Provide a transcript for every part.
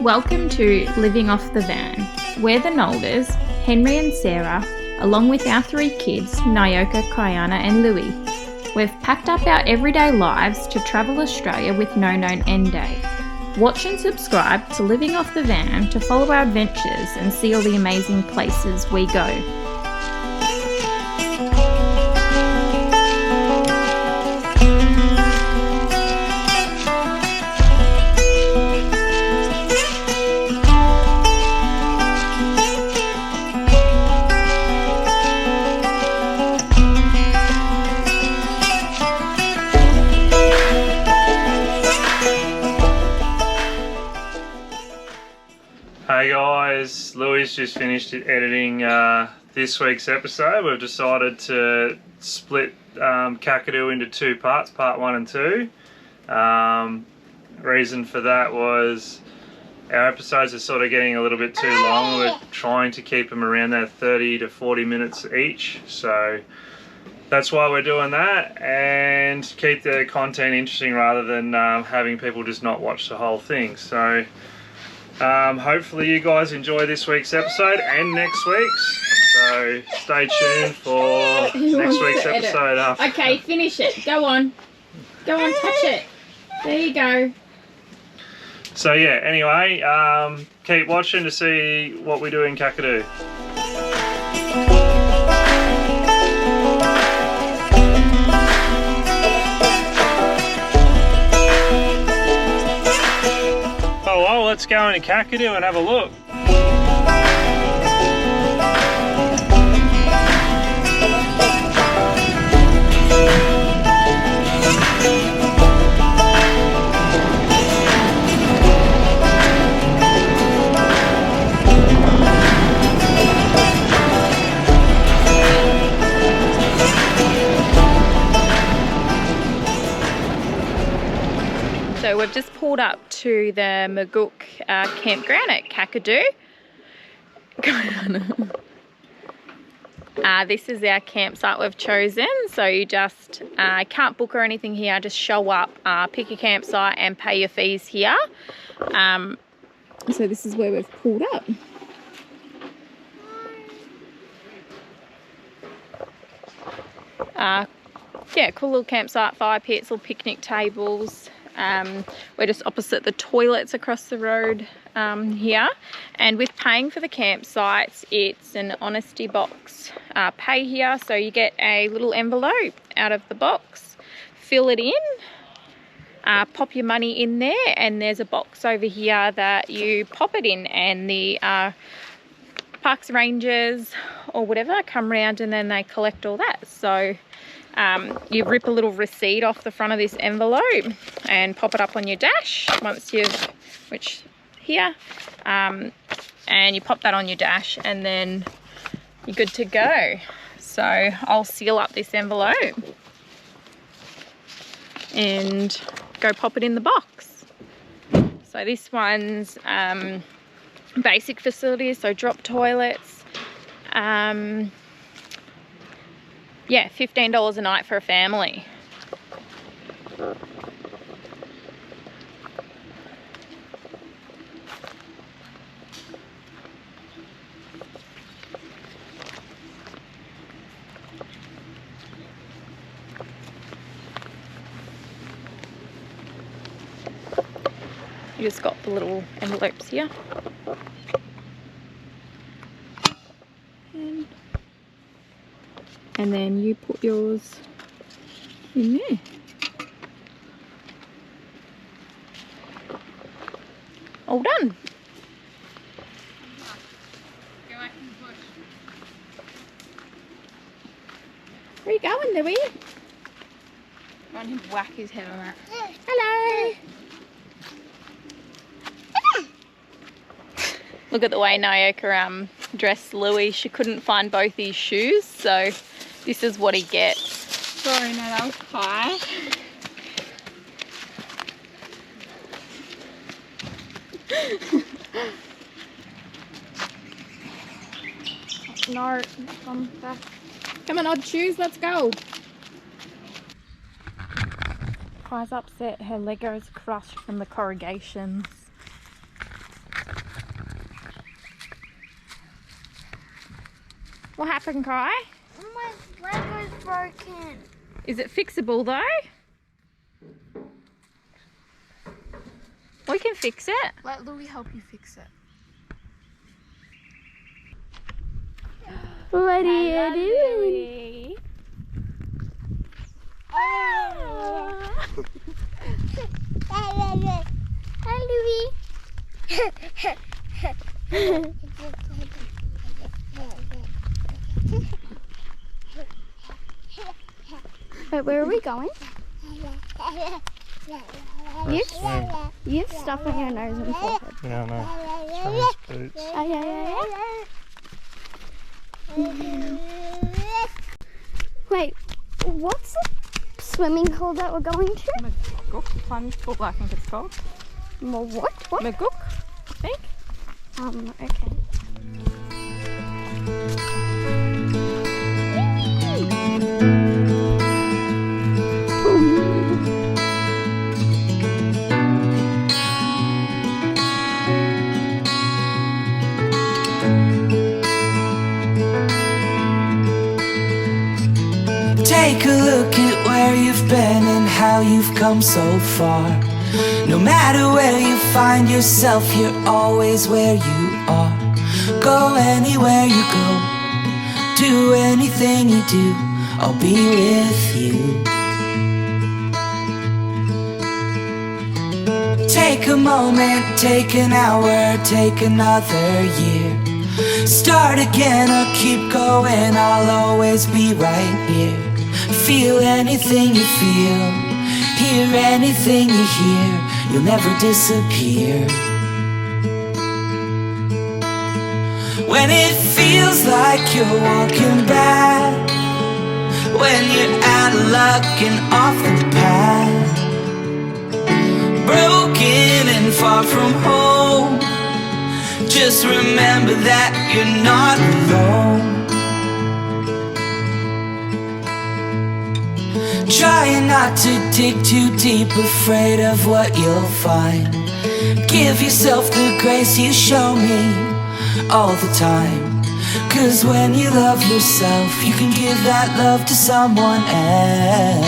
Welcome to Living Off the Van. We're the Nolders, Henry and Sarah, along with our 3 kids, Nyoka, Kiana and Louie. We've packed up our everyday lives to travel Australia with no known end date. Watch and subscribe to Living Off the Van to follow our adventures and see all the amazing places we go. Hey guys, Louie's just finished editing this week's episode. We've decided to split KAKADU into 2 parts, part 1 and 2. Reason for that was our episodes are sort of getting a little bit too long. We're trying to keep them around that 30 to 40 minutes each. So that's why we're doing that, and keep the content interesting rather than having people just not watch the whole thing. So hopefully you guys enjoy this week's episode and next week's, so stay tuned for next week's episode. Okay, finish it. Go on, touch it. There you go. So yeah, anyway, keep watching to see what we do in KAKADU. Well, let's go into KAKADU and have a look. So we've just pulled up to the Magook Campground at KAKADU. This is our campsite we've chosen, so you just can't book or anything here, just show up, pick a campsite and pay your fees here. So this is where we've pulled up. Yeah, cool little campsite, fire pits, little picnic tables. We're just opposite the toilets across the road here, and with paying for the campsites, it's an honesty box pay here, so you get a little envelope out of the box, fill it in, pop your money in there, and there's a box over here that you pop it in, and the parks rangers or whatever come round and then they collect all that. So you rip a little receipt off the front of this envelope and pop it up on your dash once you've, and you pop that on your dash and then you're good to go. So I'll seal up this envelope and go pop it in the box. So this one's basic facilities, so drop toilets, yeah, $15 a night for a family. You just got the little envelopes here. And then you put yours in there. All done. Where are you going, Louie? I want him to whack his head on that. Hello. Look at the way Nyoka dressed Louie. She couldn't find both his shoes, so this is what he gets. Sorry, no, that was high. No, come back. Come on, odd shoes, let's go. Kai's upset her Lego's crushed from the corrugations. What happened, Kai? My Lego's broken. Is it fixable though? We can fix it. Let Louie help you fix it. What are you doing? Hi, Louie. Wait, where are we going? You have stuff on your nose and forehead. Yeah, I know. It's from his boots. Oh, yeah. Wait, what's the swimming pool that we're going to? Maguk plunge pool, I think it's called. What? Maguk, I think. Okay. Take a look at where you've been and how you've come so far. No matter where you find yourself, you're always where you are. Go anywhere you go, do anything you do, I'll be with you. Take a moment, take an hour, take another year. Start again or keep going, I'll always be right here. Feel anything you feel, hear anything you hear, you'll never disappear. When it feels like you're walking back, when you're out of luck and off the path, broken and far from home, just remember that you're not alone. Trying not to dig too deep, afraid of what you'll find. Give yourself the grace you show me all the time. 'Cause when you love yourself, you can give that love to someone else.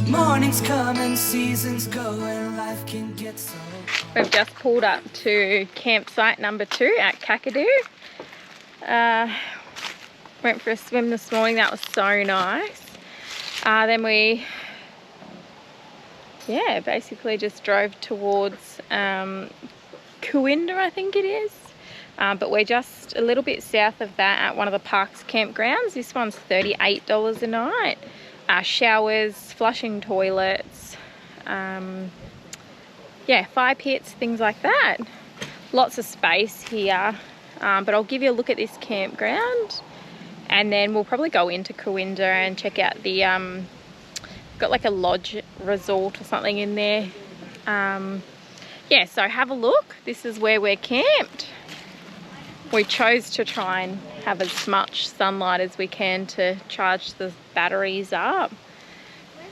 Mornings come and seasons go and life can get so cold. We've just pulled up to campsite number 2 at KAKADU. Went for a swim this morning, that was so nice. Then we basically just drove towards Coinda, I think it is. But we're just a little bit south of that at one of the park's campgrounds. This one's $38 a night. Showers, flushing toilets, fire pits, things like that. Lots of space here. But I'll give you a look at this campground, and then we'll probably go into Coinda and check out the got like a lodge resort or something in there. So have a look. This is where we're camped. We chose to try and have as much sunlight as we can to charge the batteries up,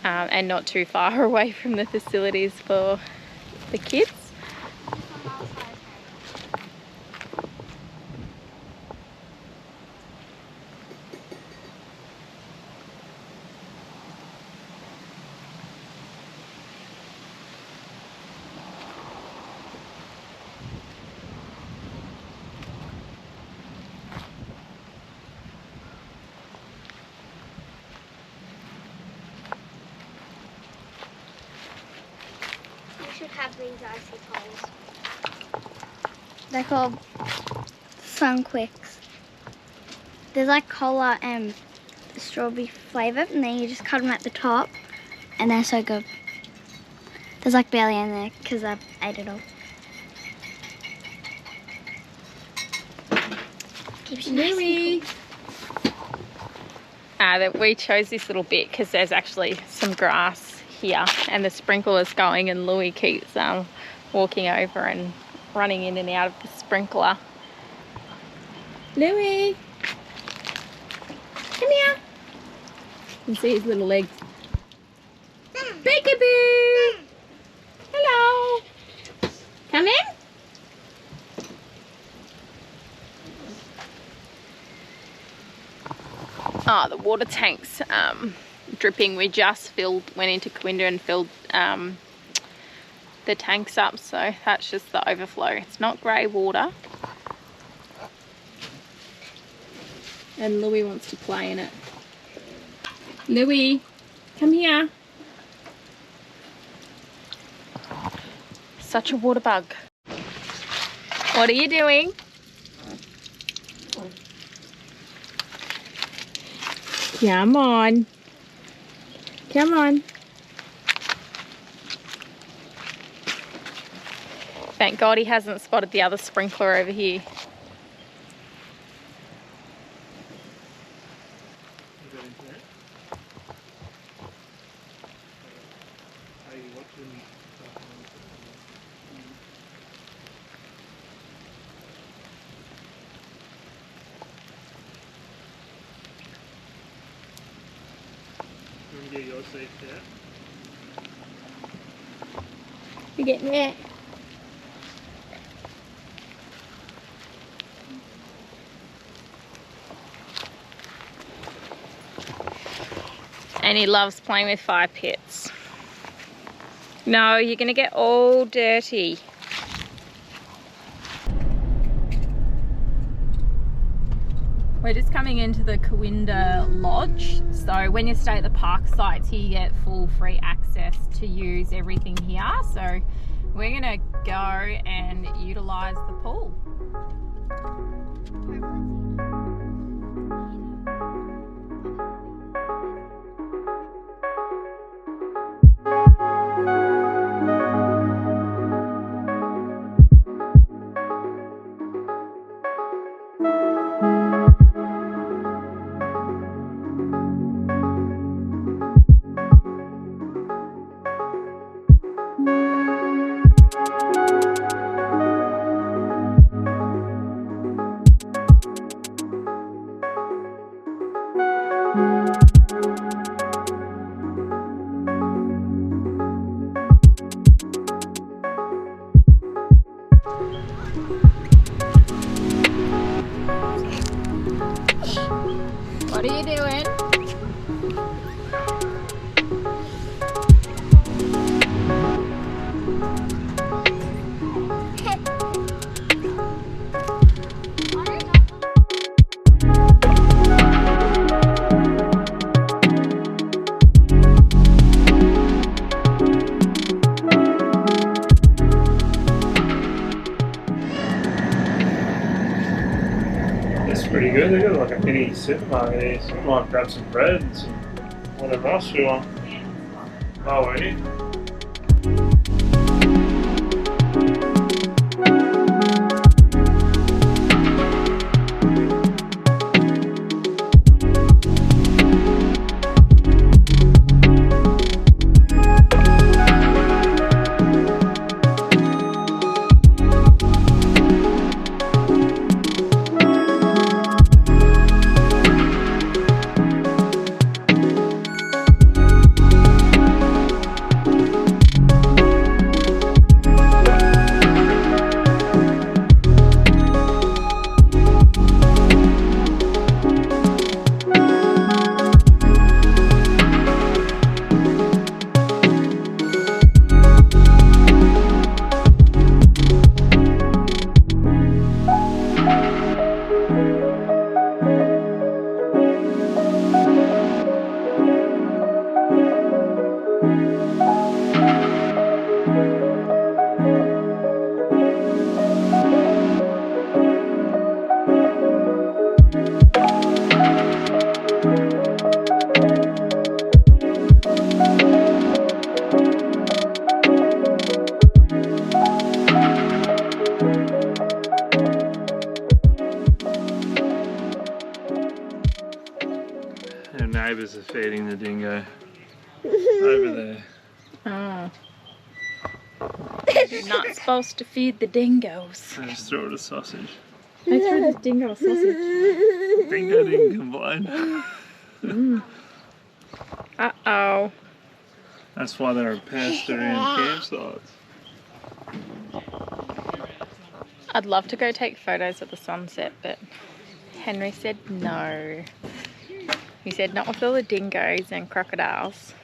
and not too far away from the facilities for the kids. Should have these icy poles. They're called Sunquicks. There's like cola and strawberry flavour, and then you just cut them at the top, and they're so good. There's like barely in there because I ate it all. Keeps you nice and cool. We chose this little bit because there's actually some grass here and the sprinkler's going, and Louis keeps walking over and running in and out of the sprinkler. Louis, come here. You can see his little legs. Peekaboo. Hello. Come in. the water tanks dripping. We just went into Coinda and filled the tanks up, so that's just the overflow. It's not grey water. And Louie wants to play in it. Louie, come here. Such a water bug. What are you doing? Come on. Come on. Thank God he hasn't spotted the other sprinkler over here. You're getting wet. And he loves playing with fire pits. No, you're gonna get all dirty. We're just coming into the Coinda Lodge. So when you stay at the park sites here, you get full free access to use everything here. So we're gonna go and utilize the pool. What are you doing? Pretty good. They got like a mini supermarket here, so we might grab some bread and some whatever else we want. Oh, won't you? Our neighbours are feeding the dingo over there. Oh. You're not supposed to feed the dingoes. I just threw it a sausage. They threw the dingo a sausage. Dingo didn't complain. Uh-oh. That's why they're a pest around campsites. I'd love to go take photos of the sunset, but Henry said no. He said not with all the dingoes and crocodiles.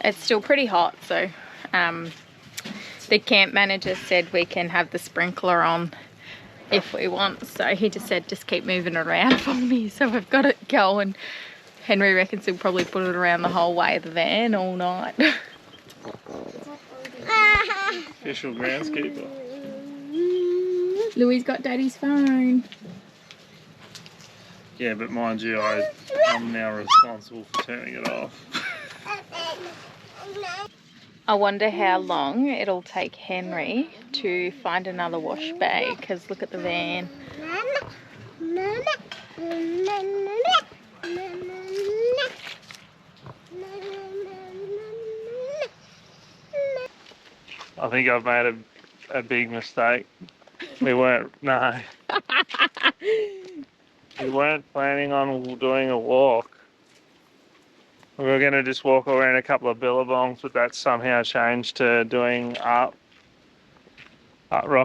It's still pretty hot, so the camp manager said we can have the sprinkler on if we want, so he just said just keep moving it around for me, so I've got it going. Henry reckons he'll probably put it around the whole way of the van all night. Official groundskeeper. Louis got Daddy's phone. Yeah, but mind you, I'm now responsible for turning it off. I wonder how long it'll take Henry to find another wash bay, because look at the van. I think I've made a big mistake. We weren't planning on doing a walk. We were going to just walk around a couple of billabongs, but that's somehow changed to doing rock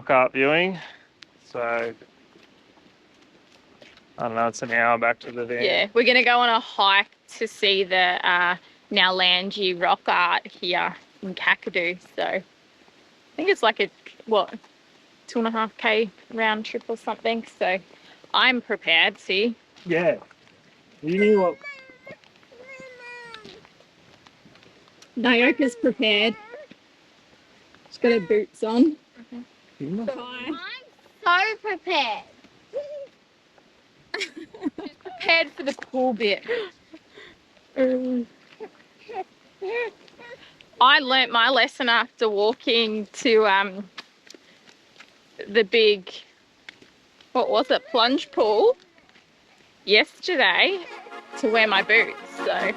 art viewing. So, I don't know, it's an hour back to the van. Yeah, we're going to go on a hike to see the Nowlangi rock art here in KAKADU. So, I think it's like a, 2.5k round trip or something. So, I'm prepared, see? Yeah. You knew what... Nyoka's prepared. She's got her boots on. I'm so prepared. She's prepared for the cool bit. I learnt my lesson after walking to the big, what was it, plunge pool yesterday, to wear my boots. So.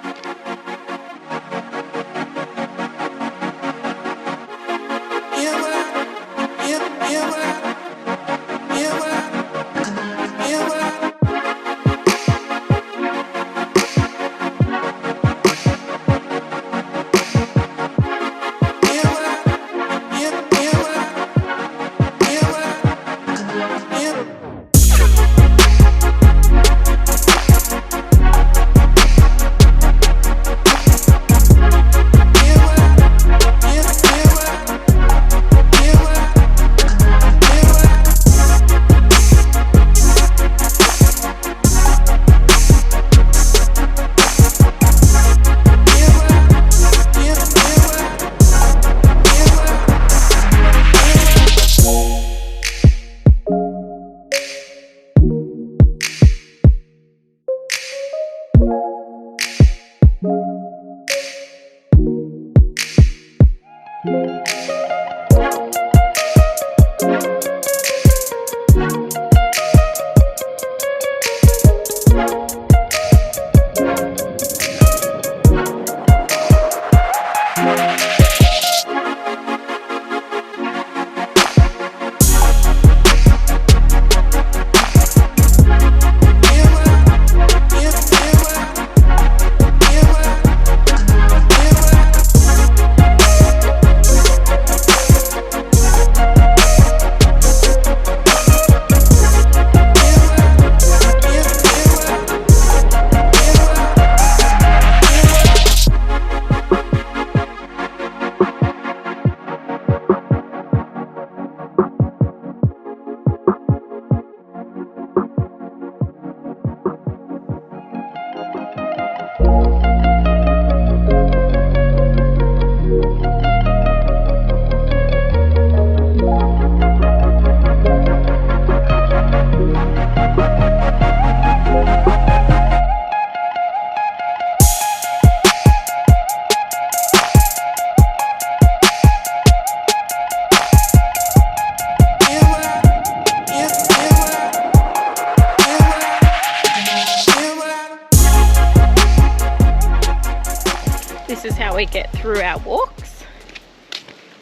This is how we get through our walks.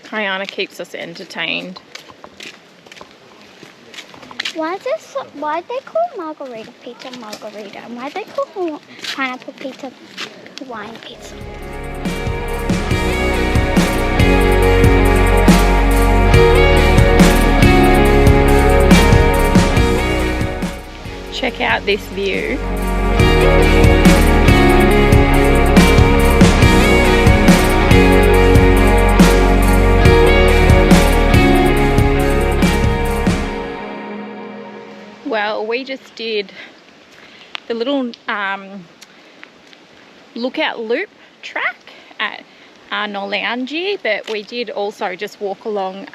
Kayana keeps us entertained. Why they call margarita pizza margarita? And why they call pineapple pizza Hawaiian pizza? Check out this view. Well, we just did the little lookout loop track at Noleangi, but we did also just walk along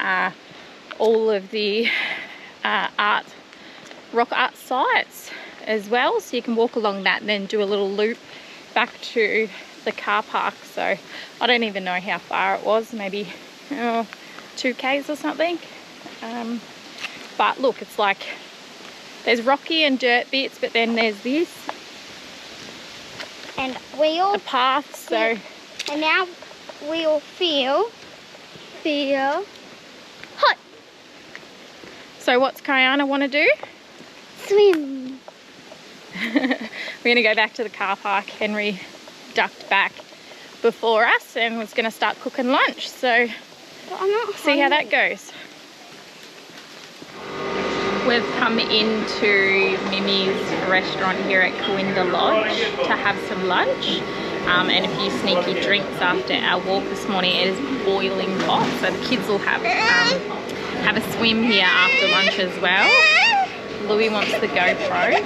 all of the rock art sites as well, so you can walk along that and then do a little loop back to the car park. So I don't even know how far it was, maybe 2 k's or something, but look, it's like there's rocky and dirt bits, but then there's this and we all the path. So and now we all feel hot. So what's Kayana want to do? Swim. We're going to go back to the car park. Henry ducked back before us and was going to start cooking lunch, so But I'm not see how that goes. We've come into Mimi's restaurant here at Coinda Lodge to have some lunch and a few sneaky drinks after our walk this morning. It is boiling hot, so the kids will have a swim here after lunch as well. Louis wants the GoPro.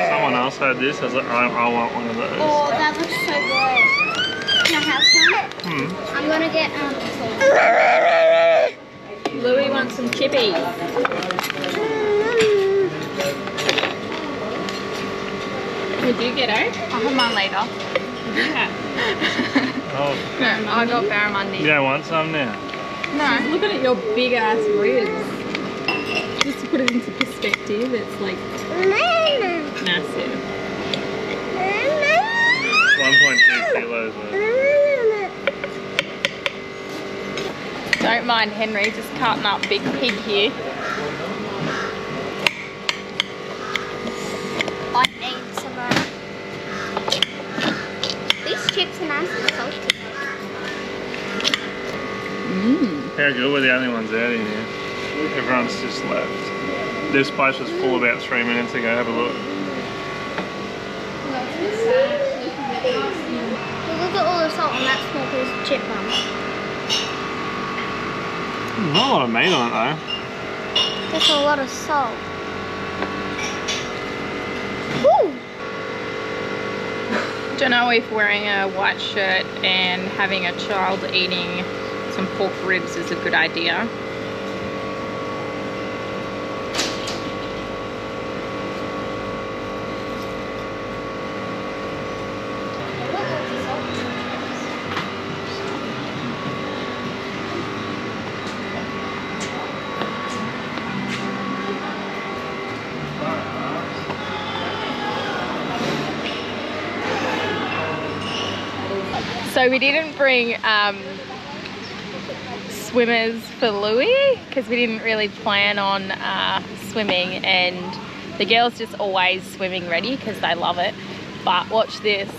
Someone else had this. I was like, I want one of those. Oh, that looks so good. Can I have some? I'm gonna get Louis wants some chippies. Would you get out? I'll have mine later. Oh. No, I got barramundi. You don't want some now? No, look at your big ass ribs. Just to put it into perspective, it's like massive. 1.2 kilos. Don't mind Henry, just cutting up big pig here. I need some. These chips are nice and salty. How good, we're the only ones out in here. Everyone's just left. This place was full about 3 minutes ago. Have a look. Look at all the salt on that small piece of chip bun. Not a lot of meat on it though. That's a lot of salt. Woo! Don't know if wearing a white shirt and having a child eating some pork ribs is a good idea. So we didn't bring swimmers for Louis because we didn't really plan on swimming, and the girls just always swimming ready because they love it. But watch this.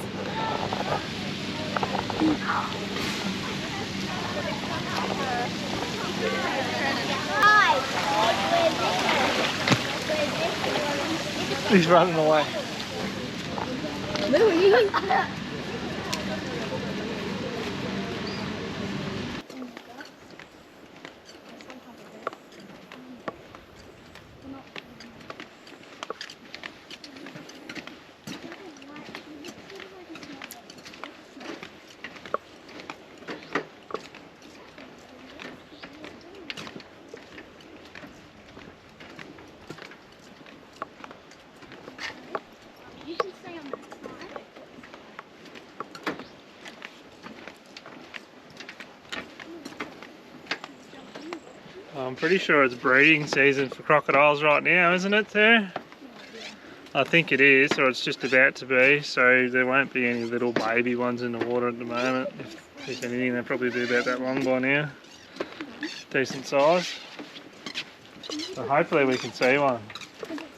He's running away. Louis! I'm pretty sure it's breeding season for crocodiles right now, isn't it, Tara? I think it is, or it's just about to be, so there won't be any little baby ones in the water at the moment. If anything, they'll probably be about that long by now. Decent size. So hopefully we can see one.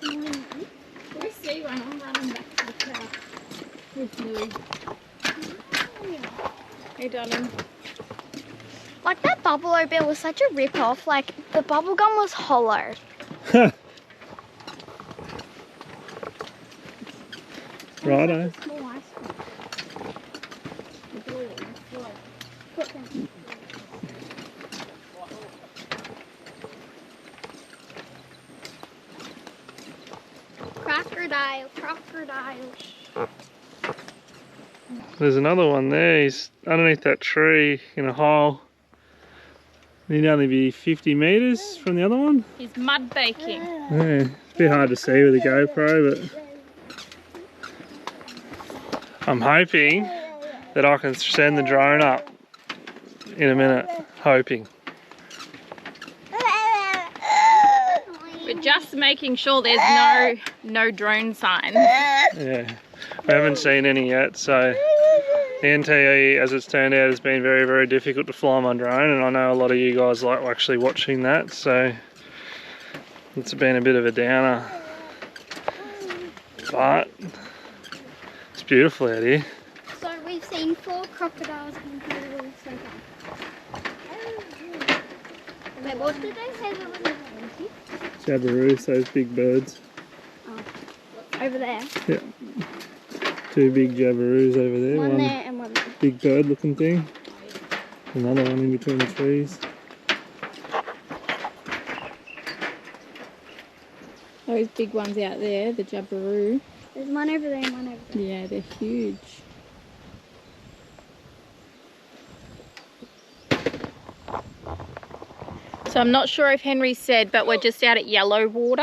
We see one. I'm running back to the car with Louie. Hey, darling. Like that bubble bear was such a rip-off. Like the bubble gum was hollow. Righto. Crocodile. There's another one there. He's underneath that tree in a hole. He'd only be 50 metres from the other one. He's mud baking. Yeah, it's a bit hard to see with a GoPro, but I'm hoping that I can send the drone up in a minute. Hoping. We're just making sure there's no drone signs. Yeah, I haven't seen any yet, so the NTE, as it's turned out, has been very, very difficult to fly my drone, and I know a lot of you guys like actually watching that, so it's been a bit of a downer. But it's beautiful out here. So we've seen 4 crocodiles in total so far. Wait, what did they say there was a Jabberoos, those big birds. over there? Yeah. 2 big jabberoos over there. One there and one there. Big bird looking thing. Another one in between the trees. Those big ones out there, the jabberoo. There's one over there and one over there. Yeah, they're huge. So I'm not sure if Henry said, but we're just out at Yellow Water.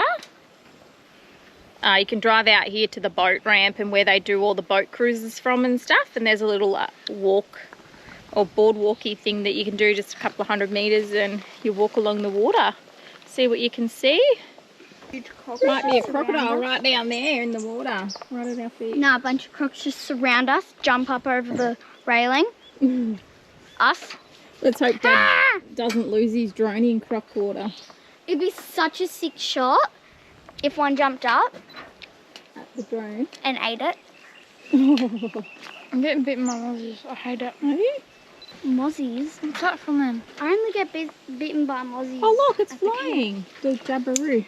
You can drive out here to the boat ramp and where they do all the boat cruises from and stuff. And there's a little walk or boardwalky thing that you can do just a couple of 100 metres and you walk along the water. See what you can see. Might be a crocodile right down there in the water, right at our feet. No, a bunch of crocs just surround us, jump up over the railing. Us. Let's hope Dad doesn't lose his drone in croc water. It'd be such a sick shot if one jumped up At the drone. and ate it. I'm getting bitten by mozzies. I hate it. Are you? Mozzies? What's that from them? I only get bitten by mozzies. Oh look, it's at the camp. flying. The jabberoo.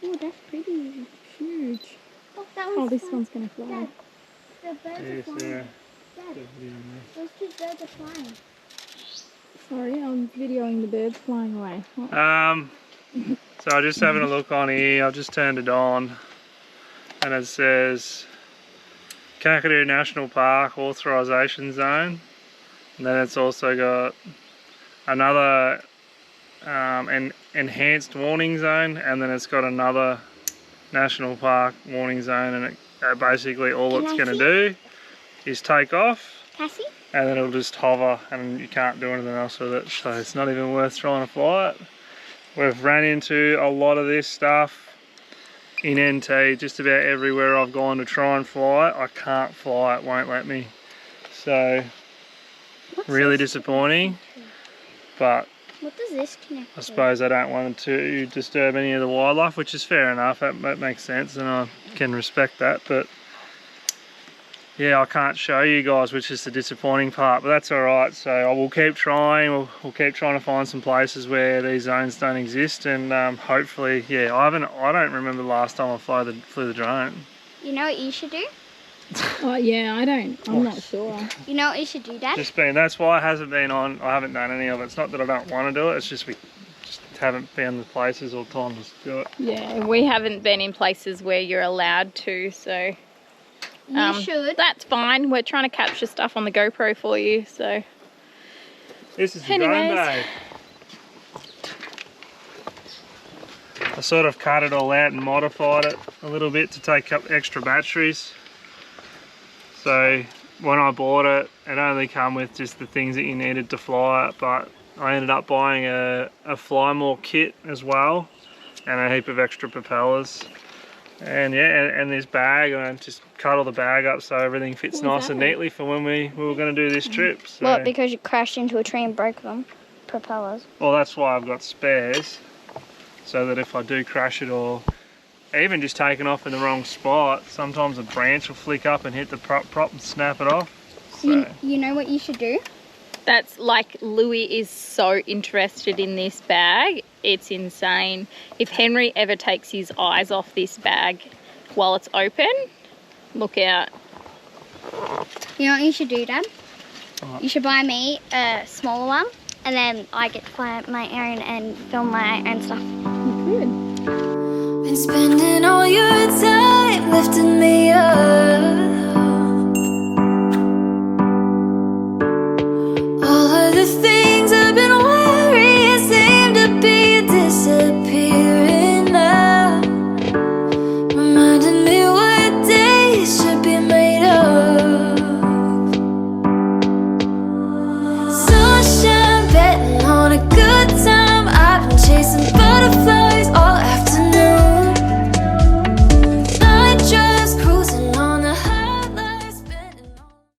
Oh, that's pretty. Huge. Oh, that Oh, one's this flying. one's going to fly. Dad, the birds are Yes, flying. yeah. Dad, those 2 birds are flying. Sorry, I'm videoing the birds flying away. So I'm just having a look on here. I've just turned it on and it says KAKADU National Park Authorisation Zone, and then it's also got another an enhanced warning zone, and then it's got another national park warning zone, and basically all it's going to do is take off Cassie? and then it'll just hover and you can't do anything else with it, so it's not even worth trying to fly it. We've ran into a lot of this stuff in NT, just about everywhere I've gone to try and fly it. I can't fly it, won't let me. So, really disappointing, but What does this connect I to? suppose I don't want to disturb any of the wildlife, which is fair enough, that makes sense and I can respect that, but yeah, I can't show you guys, which is the disappointing part, but that's alright. So I will keep trying, we'll keep trying to find some places where these zones don't exist, and hopefully, yeah, I don't remember the last time I flew the drone. You know what you should do? Oh yeah, I'm not sure. You know what you should do, Dad? That's why it hasn't been on. I haven't done any of it. It's not that I don't want to do it, it's just we just haven't found the places or time to do it. Yeah, we haven't been in places where you're allowed to, so You should. that's fine. We're trying to capture stuff on the GoPro for you, so This is the drone Anyways. day. I sort of cut it all out and modified it a little bit to take up extra batteries. So when I bought it, it only came with just the things that you needed to fly it, but I ended up buying a fly more kit as well, and a heap of extra propellers. And yeah, and this bag, and just cut all the bag up so everything fits nice and neatly for when we were going to do this trip. So. What, because you crashed into a tree and broke them? Propellers? Well, that's why I've got spares, so that if I do crash it or even just taken off in the wrong spot, sometimes a branch will flick up and hit the prop and snap it off. So. You know what you should do? That's like, Louis is so interested in this bag. It's insane. If Henry ever takes his eyes off this bag while it's open, look out. You know what you should do, Dad? What? You should buy me a smaller one, and then I get to fly my own and film my own stuff. Good. Been spending all your time lifting me up.